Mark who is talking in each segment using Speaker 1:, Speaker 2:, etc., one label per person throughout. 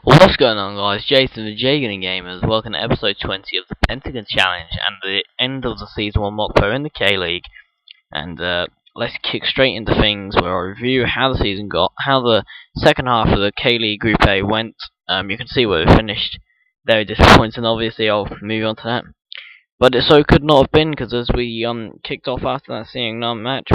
Speaker 1: What's going on, guys? Jason the Jagan Gamers. Welcome to episode 20 of the Pentagon Challenge and the end of the season 1 mock pro in the K League. And let's kick straight into things where I review how the season got, how the second half of the K League Group A went. You can see where we finished. Very disappointing, obviously. I'll move on to that. But it so could not have been, because as we kicked off after that Seong Nam match,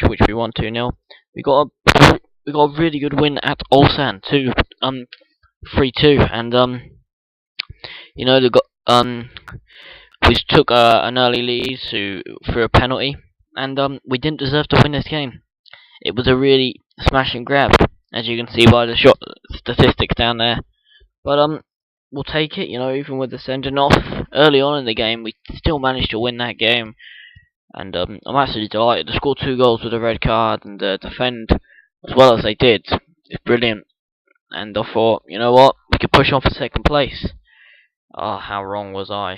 Speaker 1: which we won 2-0, we got a really good win at Ulsan too, 3-2, and you know, we took an early lead through a penalty, and we didn't deserve to win this game. It was a really smash and grab, as you can see by the shot statistics down there. But we'll take it. You know, even with the sending off early on in the game, we still managed to win that game, and I'm absolutely delighted to score 2 goals with a red card and defend as well as they did. It's brilliant. And I thought, you know what, we could push on for second place. Ah, how wrong was I.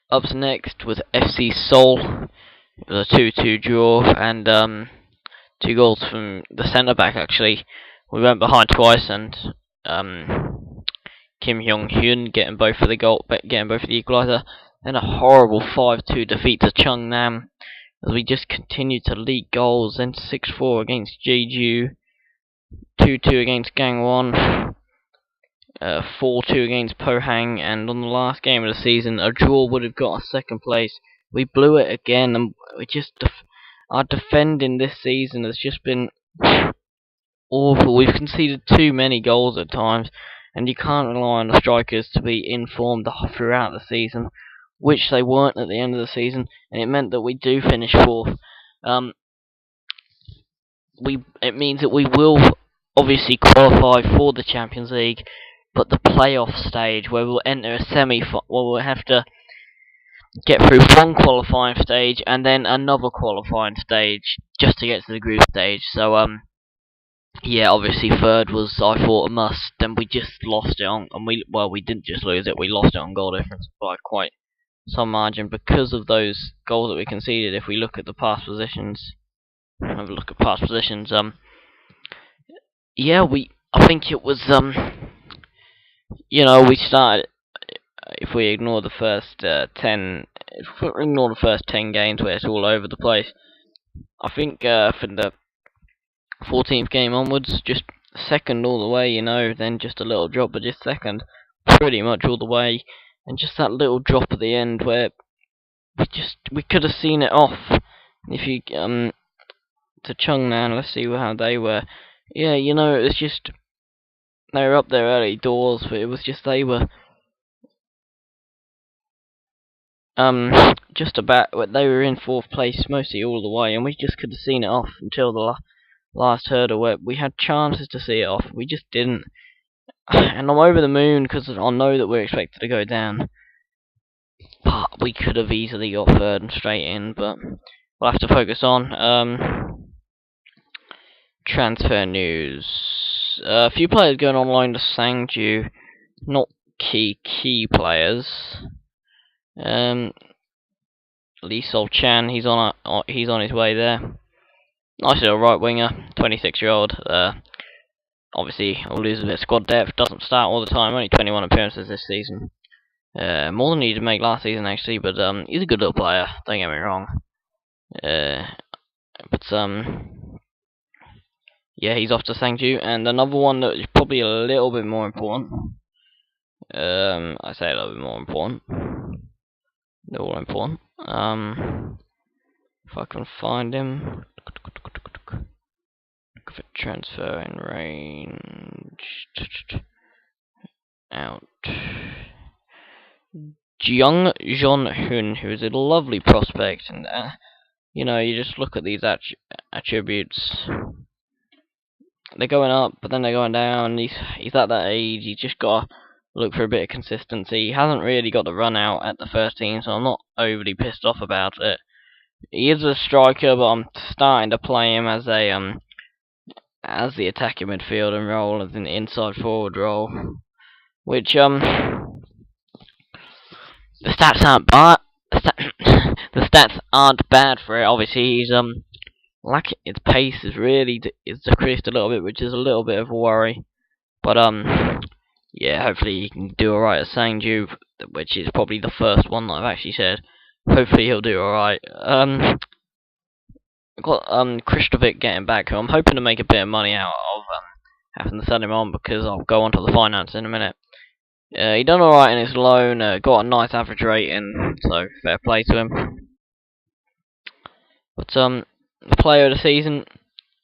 Speaker 1: Up next was FC Seoul. It was a 2-2 draw, and 2 goals from the centre back. Actually, we went behind twice, and Kim Hyung-hyun getting both of the equaliser. Then a horrible 5-2 defeat to Cheongnam, as we just continued to leak goals. Then 6-4 against Jeju, 2-2 against Gangwon, 4-2 against Pohang, and on the last game of the season, a draw would have got us second place. We blew it again, and our defending this season has just been awful. We've conceded too many goals at times, and you can't rely on the strikers to be informed throughout the season, which they weren't at the end of the season, and it meant that we do finish 4th. It means that we will obviously qualify for the Champions League, but the playoff stage, where we'll enter a where we'll have to get through one qualifying stage and then another qualifying stage just to get to the group stage. So yeah, obviously 3rd was, I thought, a must. Then we just lost it on, and we didn't just lose it, we lost it on goal difference by quite some margin because of those goals that we conceded. If we look at the past positions, yeah, I think it was you know, we started, if we ignore the first 10 games where it's all over the place, I think from the 14th game onwards, just second all the way, you know, then just a little drop, but just second pretty much all the way, and just that little drop at the end where we could have seen it off. If you to Cheongnam, let's see how they were. Yeah, you know, it was just they were up there early doors, but it was just they were just about, they were in 4th place mostly all the way, and we just could have seen it off until the last hurdle where we had chances to see it off. We just didn't, and I'm over the moon because I know that we're expected to go down, but we could have easily got 3rd and straight in. But we'll have to focus on transfer news. A few players going on loan to Sangju, not key players. Lee Sol Chan, he's on his way there. Nice little right winger, 26-year-old. Obviously, we'll lose a bit of squad depth. Doesn't start all the time. Only 21 appearances this season. More than he did make last season, actually. But he's a good little player. Don't get me wrong. Yeah, he's off to Sangju, and another one that is probably a little bit more important. I say a little bit more important. They're all important. If I can find him. Look for transfer in range. Out. Jung Jeon-hun, who is a lovely prospect, and you know, you just look at these attributes. They're going up, but then they're going down. He's at that age. He's just got to look for a bit of consistency. He hasn't really got the run out at the first team, so I'm not overly pissed off about it. He is a striker, but I'm starting to play him as the attacking midfielder role, as an inside forward role, which the stats aren't bad. The stats aren't bad for it. Obviously, he's its pace is decreased a little bit, which is a little bit of a worry. But yeah, hopefully he can do alright at Sangju, which is probably the first one that I've actually said. Hopefully he'll do alright. I've got Kristovic getting back, who I'm hoping to make a bit of money out of having to sell him on, because I'll go on to the finance in a minute. He done alright in his loan, got a nice average rating, so fair play to him. But the player of the season,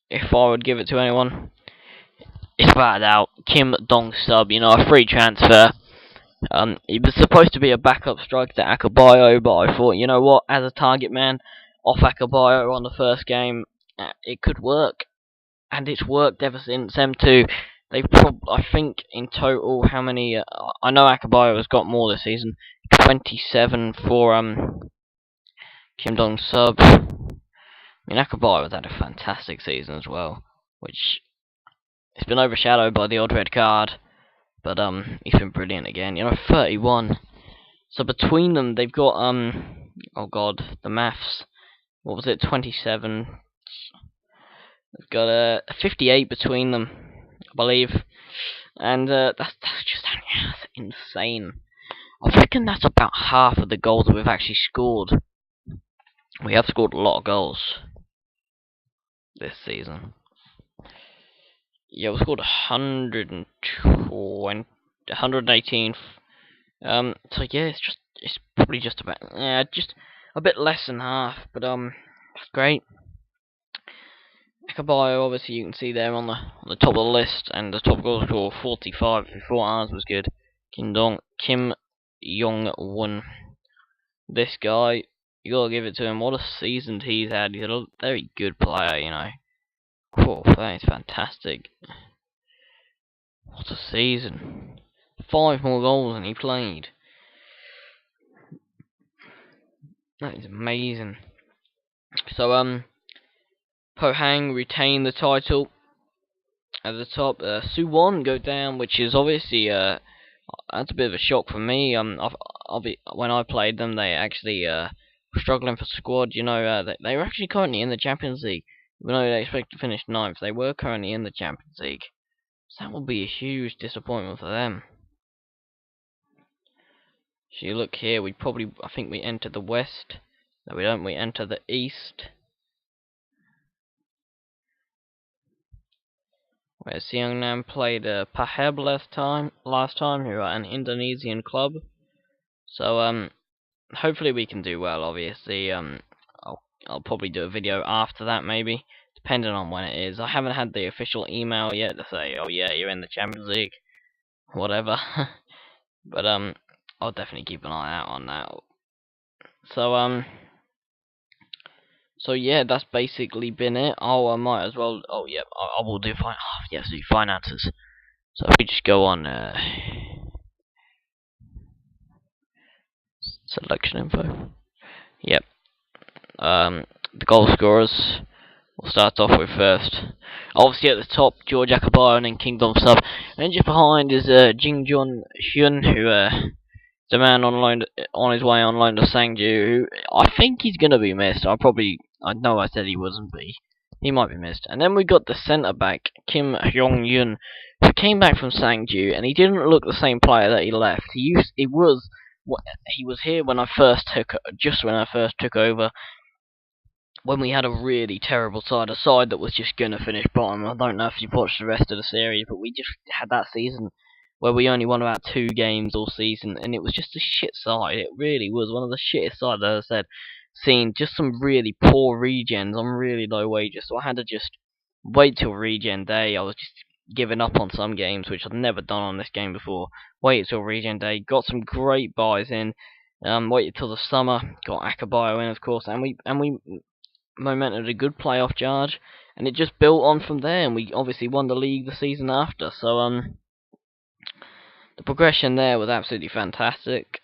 Speaker 1: if I would give it to anyone, it's without doubt Kim Dong-sub. You know, a free transfer. He was supposed to be a backup striker to Akabayo, but I thought, you know what, as a target man off Akabayo on the first game, it could work, and it's worked ever since. Them two, I think in total, how many? I know Akabayo has got more this season. 27 for Kim Dong-sub. I mean, Akabayo has had a fantastic season as well, which it's been overshadowed by the odd red card. But he's been brilliant again. You know, 31. So between them, they've got oh god, the maths. What was it? 27. They've got 58 between them, I believe. And that's just that's insane. I reckon that's about half of the goals that we've actually scored. We have scored a lot of goals this season. Yeah, we scored 120, 118. So yeah, it's probably just about just a bit less than half, but that's great. Akabayo, obviously you can see there on the top of the list, and the top goal scorer 45. Who thought ours was good. Kim Jong-won. This guy, you gotta give it to him. What a season he's had. He's a very good player, you know. Cool, that is fantastic. What a season. 5 more goals than he played. That is amazing. So, Pohang retain the title at the top. Suwon go down, which is obviously, that's a bit of a shock for me. When I played them, they actually, were struggling for squad. You know, they were actually currently in the Champions League. Even though they expect to finish 9th, they were currently in the Champions League. So that will be a huge disappointment for them. So you look here, I think we enter the West. No, we don't. We enter the East. Where Seongnam played Paheb last time, who are an Indonesian club. So hopefully we can do well. Obviously, I'll probably do a video after that, maybe, depending on when it is. I haven't had the official email yet to say, oh yeah, you're in the Champions League, whatever. But I'll definitely keep an eye out on that. So yeah, that's basically been it. Oh, I might as well. Oh yeah, I will do finances. So if we just go on selection info. Yep. The goal scorers. We'll start off with first. Obviously at the top, George Akabayo and then Kim Dong-sub. And then just behind is Jing Jun Hyun, who the man on his way on loan to Sangju, who I think he's gonna be missed. I know I said he wasn't, but he might be missed. And then we got the centre back, Kim Hyung-yun, who came back from Sangju, and he didn't look the same player that he left. He was here when I first took over, when we had a really terrible side, a side that was just gonna finish bottom. I don't know if you've watched the rest of the series, but we just had that season where we only won about 2 games all season, and it was just a shit side. It really was one of the shittest sides, as I said. Seen just some really poor regens on really low wages, so I had to just wait till regen day. I was just giving up on some games, which I've never done on this game before. Waited till regen day, got some great buys in. Waited till the summer, got Akabayo in, of course, and we momented a good playoff charge, and it just built on from there. And we obviously won the league the season after. So the progression there was absolutely fantastic.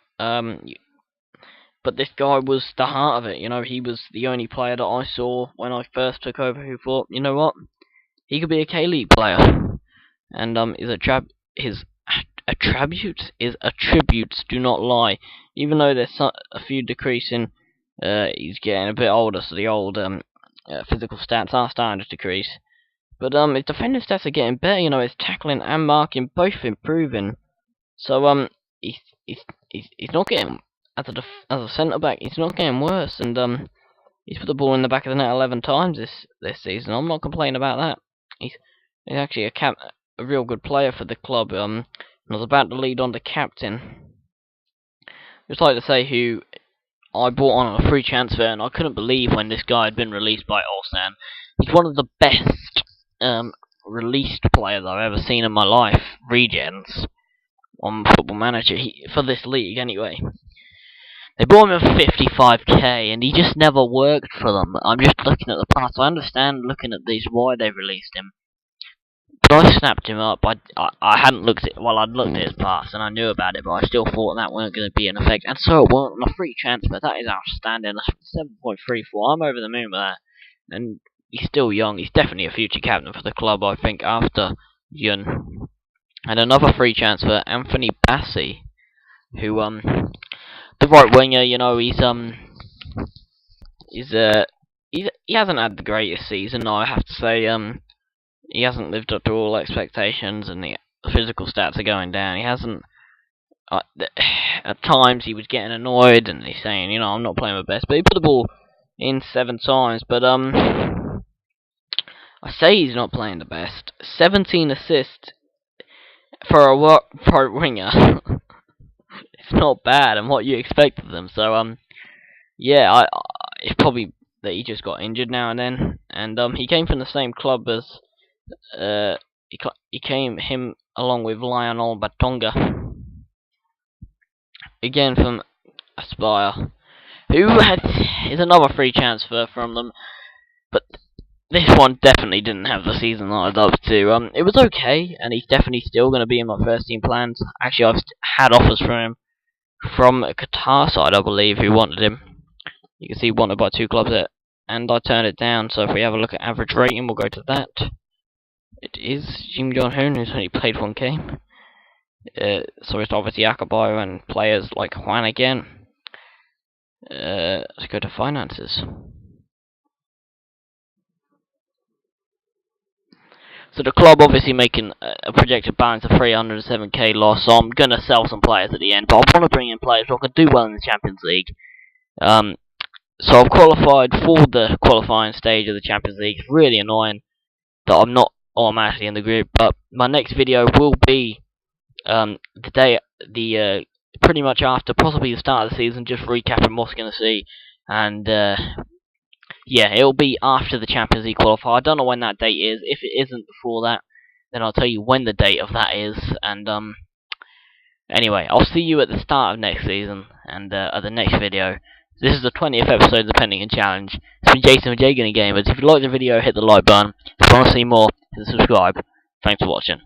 Speaker 1: But this guy was the heart of it. You know, he was the only player that I saw when I first took over who thought, you know what, he could be a K-League player. And his attributes do not lie. Even though there's a few decreasing, he's getting a bit older, so the old physical stats are starting to decrease. But his defending stats are getting better. You know, his tackling and marking both improving. So he's he's he's not getting as a centre back. He's not getting worse, and he's put the ball in the back of the net 11 times this season. I'm not complaining about that. He's actually a real good player for the club. And I was about to lead on to captain. Just like to say who I bought on a free transfer, and I couldn't believe when this guy had been released by Ulsan. He's one of the best released players I've ever seen in my life. Regens on Football Manager for this league, anyway. They bought him at 55k, and he just never worked for them. I'm just looking at the past. I understand looking at these why they released him. But I snapped him up. I hadn't looked at I'd looked at his past and I knew about it, but I still thought that weren't going to be in effect, and so it weren't on a free transfer. That is outstanding. 7.34. I'm over the moon with that. And he's still young. He's definitely a future captain for the club, I think, after Yun. And another free transfer, Anthony Bassi, who the right winger. You know, he hasn't had the greatest season, I have to say. He hasn't lived up to all expectations, and the physical stats are going down. He hasn't. At times he was getting annoyed, and he's saying, you know, I'm not playing my best. But he put the ball in 7 times. But I say he's not playing the best. 17 assists for a right winger. It's not bad, and what you expect of them. So yeah, it's probably that he just got injured now and then, and he came from the same club as he came him along with Lionel Batonga, again from Aspire, who is another free transfer from them, but this one definitely didn't have the season that I'd love to. It was okay, and he's definitely still going to be in my first team plans. Actually, I've had offers from him from a Qatar side, I believe, who wanted him. You can see wanted by 2 clubs there, and I turned it down. So if we have a look at average rating, we'll go to that. It is Jim Jong-hoon, who's only played 1 game. So it's obviously Akabayo and players like Juan again. Let's go to finances. So the club obviously making a projected balance of 307k loss, so I'm going to sell some players at the end, but I want to bring in players who can do well in the Champions League. So I've qualified for the qualifying stage of the Champions League. It's really annoying that I'm not automatically in the group, but my next video will be pretty much after, possibly the start of the season, just recapping what's going to see, and yeah, it'll be after the Champions League qualifier. I don't know when that date is. If it isn't before that, then I'll tell you when the date of that is. And anyway, I'll see you at the start of next season and at the next video. This is the 20th episode of the Pentagon Challenge. It's been Jason with Gamers. If you like the video, hit the like button. If you want to see more, hit the subscribe. Thanks for watching.